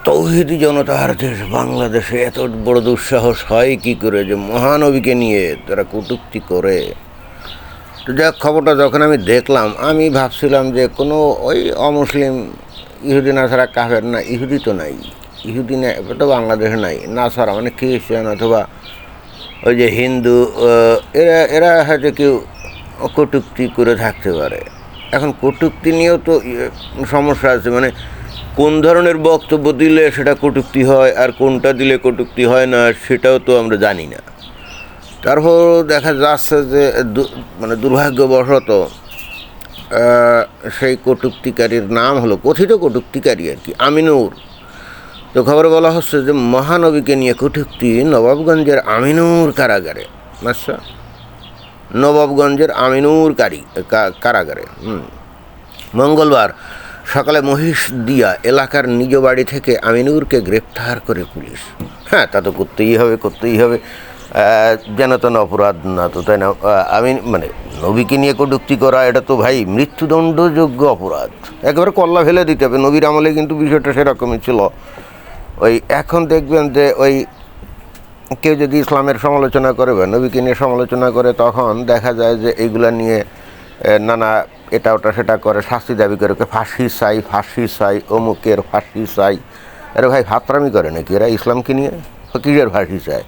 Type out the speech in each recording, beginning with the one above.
তৌহিদি জনতার দেশ বাংলাদেশে এত বড় দুঃসাহস হয় কি করে যে মহানবীকে নিয়ে তারা কটূক্তি করে। তো যাক, খবরটা যখন আমি দেখলাম আমি ভাবছিলাম যে কোনো ওই অমুসলিম ইহুদি নাসারা কাফের না, ইহুদি তো নাই, ইহুদি না তো বাংলাদেশে নাই, নাসারা মানে খ্রিস্টান অথবা ওই যে হিন্দু, এরা এরা হয়তো কেউ কটূক্তি করে থাকতে পারে। এখন কটূক্তি নিয়েও তো সমস্যা আছে, মানে কোন ধরনের বক্তব্য দিলে সেটা কটূক্তি হয় আর কোনটা দিলে কটূক্তি হয় না সেটাও তো আমরা জানি না। তারপর দেখা যাচ্ছে যে মানে দুর্ভাগ্যবশত সেই কটূক্তিকারীর নাম হলো, কথিত কটূক্তিকারী আর কি, আমিনুর। তো খবরে বলা হচ্ছে যে মহানবীকে নিয়ে কটূক্তি নবাবগঞ্জের আমিনুর কারাগারে। আচ্ছা, নবাবগঞ্জের আমিনুর কারাগারে মঙ্গলবার সকালে মহিষদিয়া এলাকার নিজ বাড়ি থেকে আমিনুরকে গ্রেপ্তার করে পুলিশ। হ্যাঁ, তা তো করতেই হবে, যেন তেন অপরাধ না তো, তাই না? মানে নবীকে নিয়ে কটূক্তি করা এটা তো ভাই মৃত্যুদণ্ডযোগ্য অপরাধ, একেবারে কল্লা ফেলে দিতে হবে। নবীর আমলে কিন্তু বিষয়টা সেরকমই ছিল। ওই এখন দেখবেন যে ওই কেউ যদি ইসলামের সমালোচনা করে বা নবীকে নিয়ে সমালোচনা করে, তখন দেখা যায় যে এইগুলা নিয়ে নানা এটা ওটা সেটা করে, শাস্তি দাবি করে, ফাঁসি চাই, অমুকের ফাঁসি চাই। আরে ভাই, ফাতরামি করে নাকি এরা ইসলামকে নিয়ে? কিসের ফাঁসি চায়?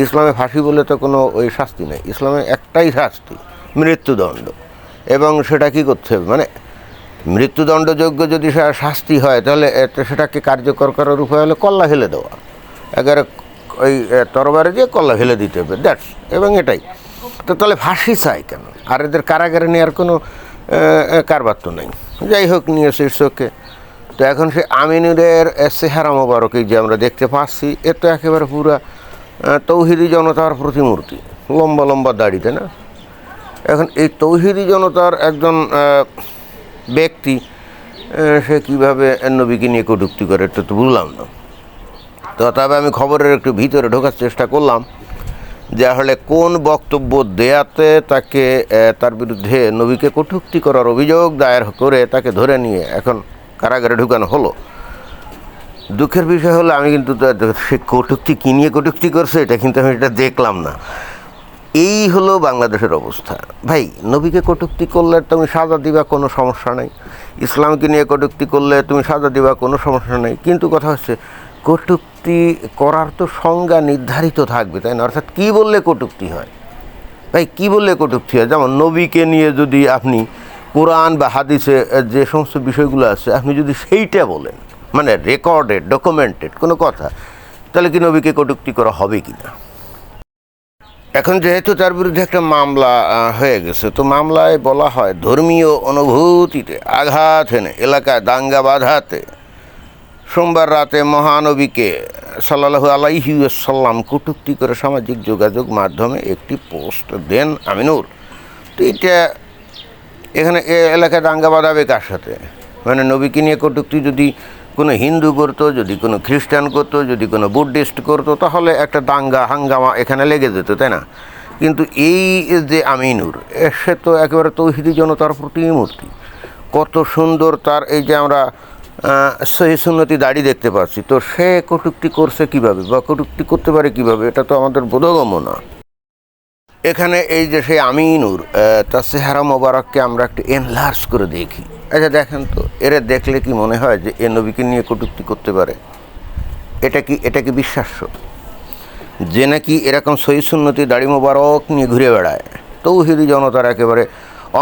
ইসলামে ফাঁসি বলে তো কোনো ওই শাস্তি নেই, ইসলামে একটাই শাস্তি, মৃত্যুদণ্ড। এবং সেটা কী করতে হবে, মানে মৃত্যুদণ্ডযোগ্য যদি শাস্তি হয় তাহলে সেটাকে কার্যকর করার উপায় হলে কল্লা ফেলে দেওয়া, একেবারে ওই তরবারে দিয়ে কল্লা ফেলে দিতে হবে, দ্যাটস। এবং এটাই তো, তাহলে ফাঁসি চাই কেন? আর এদের কারাগারে নেওয়ার কোনো কারবার তো নেই। যাই হোক, নিয়ে শীর্ষকে তো এখন সে আমিনুরের চেহারা মোবারকই যে আমরা দেখতে পাচ্ছি, এ তো একেবারে পুরা তৌহিদি জনতার প্রতিমূর্তি, লম্বা লম্বা দাড়িতে না। এখন এই তৌহিদি জনতার একজন ব্যক্তি সে কীভাবে নবীকে নিয়ে কটূক্তি করে এটা তো বুঝলাম না। তো তবে আমি খবরের একটু ভিতরে ঢোকার চেষ্টা করলাম যে আসলে কোন বক্তব্য দেয়াতে তাকে তার বিরুদ্ধে নবীকে কটূক্তি করার অভিযোগ দায়ের করে তাকে ধরে নিয়ে এখন কারাগারে ঢুকানো হলো। দুঃখের বিষয় হলো আমি কিন্তু সে কটূক্তি কী নিয়ে কটূক্তি করছে এটা কিন্তু আমি এটা দেখলাম না। এই হলো বাংলাদেশের অবস্থা। ভাই, নবীকে কটূক্তি করলে তুমি সাজা দিবা, কোনো সমস্যা নেই। ইসলামকে নিয়ে কটূক্তি করলে তুমি সাজা দিবা, কোনো সমস্যা নেই। কিন্তু কথা হচ্ছে কটূক্তি করার তো সংজ্ঞা নির্ধারিত থাকবে, তাই না? অর্থাৎ কী বললে কটূক্তি হয়? ভাই, কী বললে কটূক্তি হয়? যেমন নবীকে নিয়ে যদি আপনি কোরআন বা হাদিসে যে সমস্ত বিষয়গুলো আছে আপনি যদি সেইটা বলেন, মানে রেকর্ডেড ডকুমেন্টেড কোনো কথা, তাহলে কি নবীকে কটূক্তি করা হবে কি না? এখন যেহেতু তার বিরুদ্ধে একটা মামলা হয়ে গেছে, তো মামলায় বলা হয় ধর্মীয় অনুভূতিতে আঘাত এনে এলাকায় দাঙ্গা বাঁধাতে সোমবার রাতে মহানবীকে সাল্লাল্লাহু আলাইহি ওয়াসাল্লাম কটূক্তি করে সামাজিক যোগাযোগ মাধ্যমে একটি পোস্ট দেন আমিনুর। তো এটা এখানে এলাকায় দাঙ্গা বাঁধাবে কার সাথে? মানে নবীকে নিয়ে কটূক্তি যদি কোনো হিন্দু করতো, যদি কোনো খ্রিস্টান করতো, যদি কোনো বুদ্ধিস্ট করতো, তাহলে একটা দাঙ্গা হাঙ্গামা এখানে লেগে যেত, তাই না? কিন্তু এই যে আমিনুর, সে তো একেবারে তৌহিদি জনতার প্রতিমূর্তি। কত সুন্দর তার এই যে আমরা সহি সুন্নতি দাড়ি দেখতে পাচ্ছি, তো সে কটূক্তি করছে কীভাবে বা কটূক্তি করতে পারে কীভাবে, এটা তো আমাদের বোধগম্য না। এখানে এই যে সেই আমিনুর, তার চেহারা মোবারককে আমরা একটু এনলার্জ করে দেখি। আচ্ছা দেখেন তো, এরা দেখলে কি মনে হয় যে এ নবীকে নিয়ে কটূক্তি করতে পারে? এটা কি বিশ্বাস্য যে নাকি এরকম সহি সুন্নতি দাড়ি মোবারক নিয়ে ঘুরে বেড়ায়, তৌহিদি জনতার একেবারে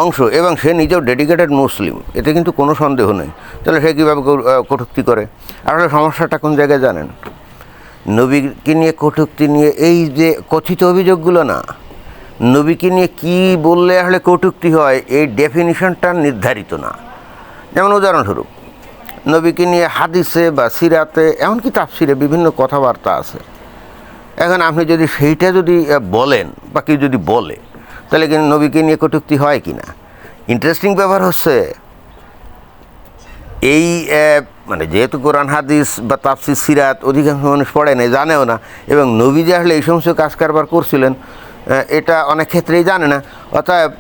অংশ, এবং সে নিজেও ডেডিকেটেড মুসলিম, এতে কিন্তু কোনো সন্দেহ নেই। তাহলে সে কীভাবে কটূক্তি করে? আসলে সমস্যাটা কোন জায়গায় জানেন? নবীকে নিয়ে কটূক্তি নিয়ে এই যে কথিত অভিযোগগুলো না, নবীকে নিয়ে কী বললে আসলে কটূক্তি হয় এই ডেফিনিশনটা নির্ধারিত না। যেমন উদাহরণস্বরূপ, নবীকে নিয়ে হাদিসে বা সিরাতে এমনকি তাফসিরে বিভিন্ন কথাবার্তা আছে। এখন আপনি যদি সেইটা যদি বলেন বা কেউ যদি বলে, তাহলে কিন্তু নবীকে নিয়ে কটূক্তি হয় কি না? ইন্টারেস্টিং ব্যাপার হচ্ছে এই মানে যেহেতু কোরআন হাদিস বা তাফসির সিরাত অধিকাংশ মানুষ পড়ে না, জানেও না, এবং নবী যে আসলে এই সমস্ত কাজ কারবার করছিলেন এটা অনেক ক্ষেত্রেই জানে না। অতএব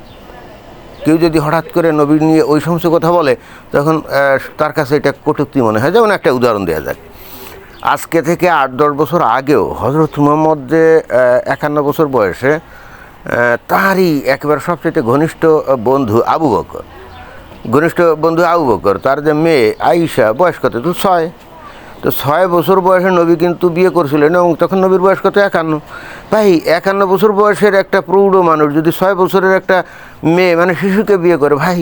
কেউ যদি হঠাৎ করে নবী নিয়ে ওই সমস্ত কথা বলে, তখন তার কাছে এটা কটূক্তি মনে হয়। যেমন একটা উদাহরণ দেওয়া যাক, আজকে থেকে 8-10 বছর আগেও হজরত মুহাম্মদ যে 51 বছর বয়সে তারই একেবারে সবচেয়ে ঘনিষ্ঠ বন্ধু আবু বকর, তার যে মেয়ে আয়েশা, বয়স কত? তো 6। তো 6 বছর বয়সে নবী কিন্তু বিয়ে করছিলেন, এবং তখন নবীর বয়স কত? 51। ভাই, 51 বছর বয়সের একটা প্রৌঢ় মানুষ যদি 6 বছরের একটা মেয়ে মানে শিশুকে বিয়ে করে, ভাই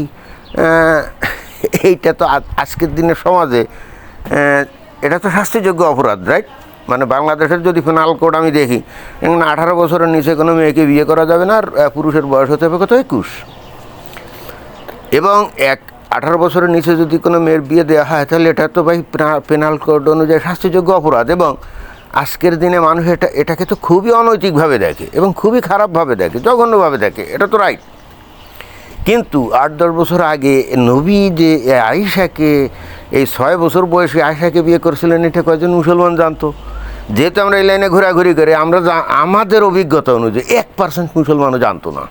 এইটা তো আজকের দিনের সমাজে এটা তো শাস্তিযোগ্য অপরাধ, রাইট? মানে বাংলাদেশের যদি পেনাল কোড আমি দেখি, 18 বছরের নিচে কোনো মেয়েকে বিয়ে করা যাবে না, আর পুরুষের বয়স হতে হবে কত? 21। এবং 18 বছরের নিচে যদি কোনো মেয়ের বিয়ে দেওয়া হয়, তাহলে এটা তো ভাই পেনাল কোড অনুযায়ী শাস্তিযোগ্য অপরাধ। এবং আজকের দিনে মানুষ এটাকে তো খুবই অনৈতিকভাবে দেখে এবং খুবই খারাপভাবে দেখে, জঘন্যভাবে দেখে, এটা তো রাইট। কিন্তু 8-10 বছর আগে নবী যে আয়েশাকে, এই 6 বছর বয়সে আয়েশাকে বিয়ে করেছিলেন, এটা কয়েকজন মুসলমান জানতো? যেহেতু আমরা এই লাইনে ঘোরাঘুরি করে, আমাদের অভিজ্ঞতা অনুযায়ী 1% মুসলমানও জানতো না।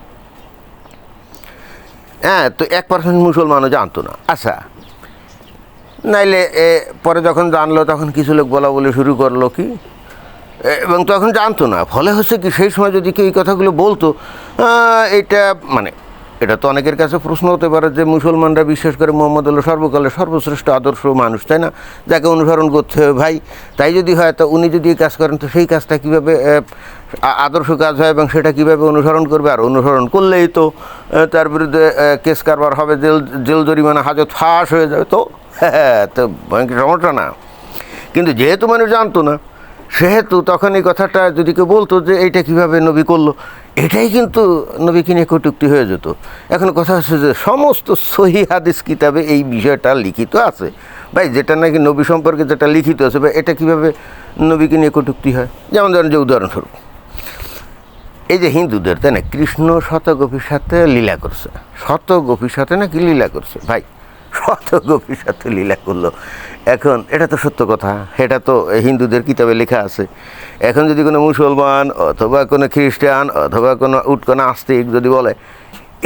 হ্যাঁ, তো 1% মুসলমানও জানতো না। আচ্ছা, নাইলে পরে যখন জানলো তখন কিছু লোক বলা বলে শুরু করলো কি, এবং তখন জানতো না। ফলে হচ্ছে কি, সেই সময় যদি কেউ এই কথাগুলো বলতো, এটা তো অনেকের কাছে প্রশ্ন হতে পারে যে মুসলমানরা বিশ্বাস করে মুহাম্মদ হলো সর্বকালের সর্বশ্রেষ্ঠ আদর্শ মানুষ, তাই না? যাকে অনুসরণ করতে হবে। ভাই, তাই যদি হয়, তো উনি যদি এই কাজ করেন, তো সেই কাজটা কীভাবে আদর্শ কাজ হয় এবং সেটা কীভাবে অনুসরণ করবে? আর অনুসরণ করলেই তো তার বিরুদ্ধে কেস কারবার হবে, জেল জরিমানা হাজত ফাঁস হয়ে যাবে। তো তো ভয়ঙ্কর সমস্যা না? কিন্তু যেহেতু মানুষ জানতো না, সেহেতু তখন এই কথাটা যদি কেউ বলতো যে এইটা কীভাবে নবী করলো, এটাই কিন্তু নবীকে নিয়ে কটূক্তি হয়ে যেত। এখন কথা হচ্ছে যে সমস্ত সহিহ হাদিস কিতাবে এই বিষয়টা লিখিত আছে। ভাই, যেটা নাকি নবী সম্পর্কে যেটা লিখিত আছে, ভাই এটা কীভাবে নবীকে নিয়ে কটূক্তি হয়? যেমন ধরেন, যে উদাহরণস্বরূপ, এই যে হিন্দুদের, তাই না, কৃষ্ণ শতগোপীর সাথে লীলা করছে, শতগোপীর সাথে নাকি লীলা করছে। ভাই, শতগোপীর সাথে লীলা করলো, এখন এটা তো সত্য কথা, এটা তো হিন্দুদের কিতাবে লেখা আছে। এখন যদি কোনো মুসলমান অথবা কোনো খ্রিস্টান অথবা কোনো উটকোনা আস্তিক যদি বলে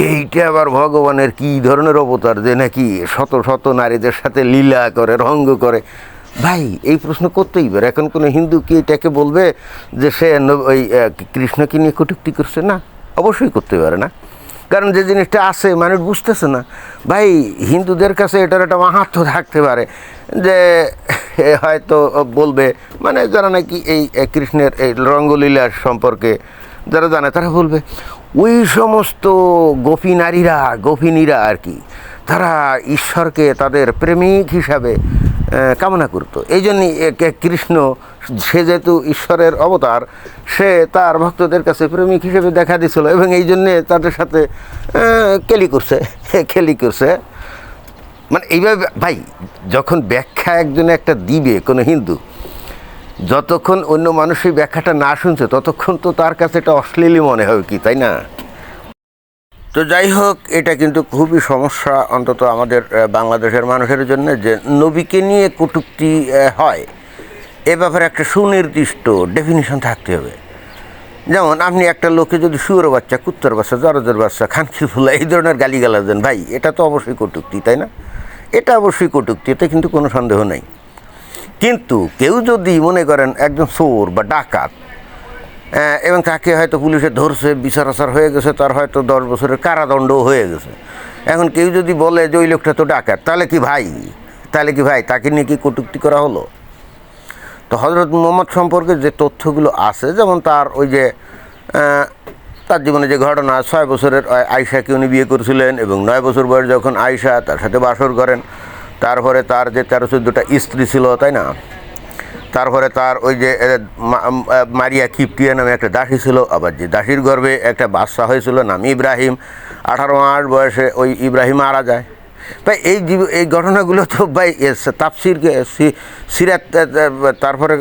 এইটা আবার ভগবানের কী ধরনের অবতার যে নাকি শত শত নারীদের সাথে লীলা করে, রঙ্গ করে, ভাই এই প্রশ্ন করতেই পারে। এখন কোনো হিন্দু কি এটাকে বলবে যে সে ওই কৃষ্ণকে নিয়ে কটূক্তি করছে? না, অবশ্যই করতে পারে না, কারণ যে জিনিসটা আছে মানুষ বুঝতেছে না। ভাই, হিন্দুদের কাছে এটার একটা মাহাত্ম্য থাকতে পারে যে হয়তো বলবে, মানে যারা নাকি এই কৃষ্ণের এই রঙ্গলীলা সম্পর্কে যারা জানে, তারা বলবে ওই সমস্ত গোপিনীরা আর কি, তারা ঈশ্বরকে তাদের প্রেমিক হিসাবে কামনা করতো। এই জন্যই কৃষ্ণ, সে যেহেতু ঈশ্বরের অবতার, সে তার ভক্তদের কাছে প্রেমিক হিসেবে দেখা দিয়েছিল, এবং এই জন্যে তাদের সাথে খেলি করছে। মানে এইভাবে ভাই, যখন ব্যাখ্যা একজনে একটা দিবে কোনো হিন্দু, যতক্ষণ অন্য মানুষ এই ব্যাখ্যাটা না শুনছে, ততক্ষণ তো তার কাছে এটা অশ্লীলই মনে হবে, কি তাই না? তো যাই হোক, এটা কিন্তু খুবই সমস্যা, অন্তত আমাদের বাংলাদেশের মানুষের জন্য, যে নবীকে নিয়ে কটূক্তি হয়, এ ব্যাপারে একটা সুনির্দিষ্ট ডেফিনিশন থাকতে হবে। যেমন আপনি একটা লোকে যদি শুয়োর বাচ্চা, কুত্তার বাচ্চা, জরজের বাচ্চা, খানকির ফুলা এই ধরনের গালিগালাজ দেন, ভাই এটা তো অবশ্যই কটূক্তি, তাই না? এটা অবশ্যই কটূক্তি, এতে কিন্তু কোনো সন্দেহ নেই। কিন্তু কেউ যদি মনে করেন একজন চোর বা ডাকাত, এবং তাকে হয়তো পুলিশে ধরছে, বিচার আচার হয়ে গেছে, তার হয়তো 10 বছরের কারাদণ্ডও হয়ে গেছে, এখন কেউ যদি বলে যে ওই লোকটা তো ডাকাত, তাহলে কি ভাই তাকে নিয়ে কি কটূক্তি করা হলো? তো হজরত মুহাম্মদ সম্পর্কে যে তথ্যগুলো আছে, যেমন তার ওই যে তার জীবনে যে ঘটনা, 6 বছরের আয়েশাকে উনি বিয়ে করেছিলেন, এবং 9 বছর বয়স যখন আয়েশা তার সাথে বাসর করেন, তারপরে তার যে 13-14টা স্ত্রী ছিল, তাই না? তারপরে তার ওই যে মারিয়া কিপ্টিয়া নামে একটা দাসী ছিল, আবার যে দাসীর গর্ভে একটা বাচ্চা হয়েছিল নাম ইব্রাহিম। 18 মাস বয়সে ওই ইব্রাহিম মারা যায়। ভাই এই ঘটনাগুলো তো ভাই তাফসির, সিরাত, তারপরে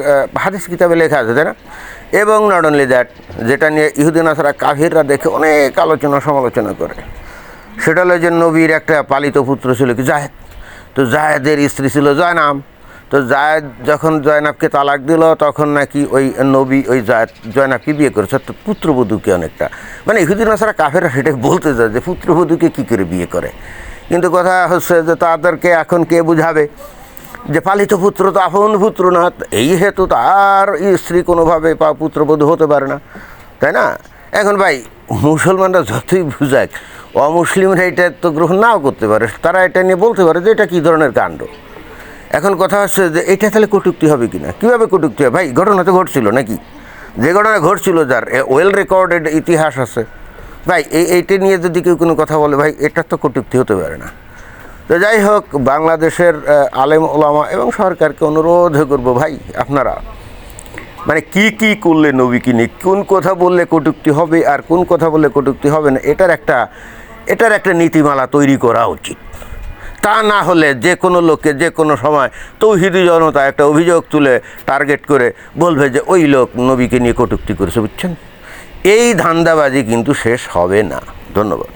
হাদিস কিতাবে লেখা আছে, তাই না? এবং নট অনলি দ্যাট, যেটা নিয়ে ইহুদি নাসারা কাফিররা দেখে অনেক সমালোচনা করে, সেটা হলো যে নবীর একটা পালিত পুত্র ছিল কি, জায়েদ। তো জায়েদের স্ত্রী ছিল জয়নাব। তো জায়েদ যখন জয়নাবকে তালাক দিল, তখন নাকি ওই নবী ওই জয়নাবকে বিয়ে করেছে, তো পুত্রবধূকে অনেকটা, মানে ইহুদি নাসারা কাফেররা সেটাই বলতে চায় যে পুত্রবধূকে কী করে বিয়ে করে। কিন্তু কথা হচ্ছে যে তাদেরকে এখন কে বুঝাবে? যে পালিত পুত্র তো আপন পুত্র না, এই হেতু তার স্ত্রী কোনোভাবে পুত্রবধূ হতে পারে না, তাই না? এখন ভাই মুসলমানরা যতই বুঝাক, অমুসলিমরা এটা তো গ্রহণ নাও করতে পারে, তারা এটা নিয়ে বলতে পারে যে এটা কী ধরনের কাণ্ড। এখন কথা হচ্ছে যে এটা তাহলে কটূক্তি হবে কি না, কীভাবে কটূক্তি হবে? ভাই ঘটনা তো ঘটছিল নাকি, যে ঘটনা ঘটছিল যার ওয়েল রেকর্ডেড ইতিহাস আছে, ভাই এইটা নিয়ে যদি কেউ কোনো কথা বলে, ভাই এটা তো কটূক্তি হতে পারে না। তো যাই হোক, বাংলাদেশের আলেম ওলামা এবং সরকারকে অনুরোধ করব, ভাই আপনারা মানে কি করলে নবীকে নিয়ে কোন কথা বললে কটূক্তি হবে আর কোন কথা বললে কটূক্তি হবে না, এটার একটা নীতিমালা তৈরি করা উচিত। তা না হলে যে কোনো লোককে যে কোনো সময় তৌহিদি জনতা একটা অভিযোগ তুলে টার্গেট করে বলবে যে ওই লোক নবীকে নিয়ে কটূক্তি করেছে, বুঝছেন? এই ধান্দাবাজি কিন্তু শেষ হবে না। ধন্যবাদ।